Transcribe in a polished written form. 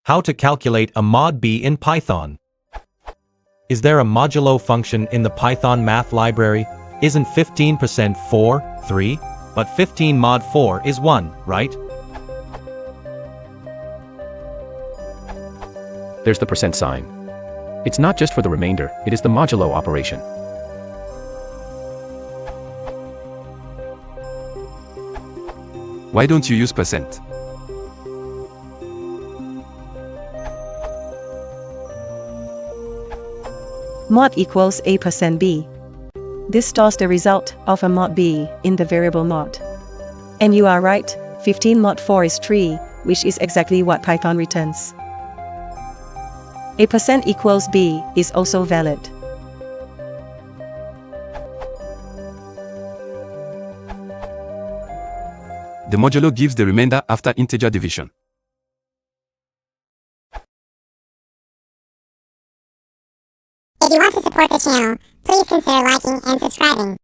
How to calculate a mod b in Python. Is there a modulo function in the Python math library? Isn't 15% 4, 3? But 15 mod 4 is 1, right? There's the percent sign. It's not just for the remainder, it is the modulo operation. Why don't you use percent? Mod equals a% b. This stores the result of a mod b in the variable mod. And you are right, 15 mod 4 is 3, which is exactly what Python returns. A% equals b is also valid. The modulo gives the remainder after integer division. If you want to support the channel, please consider liking and subscribing.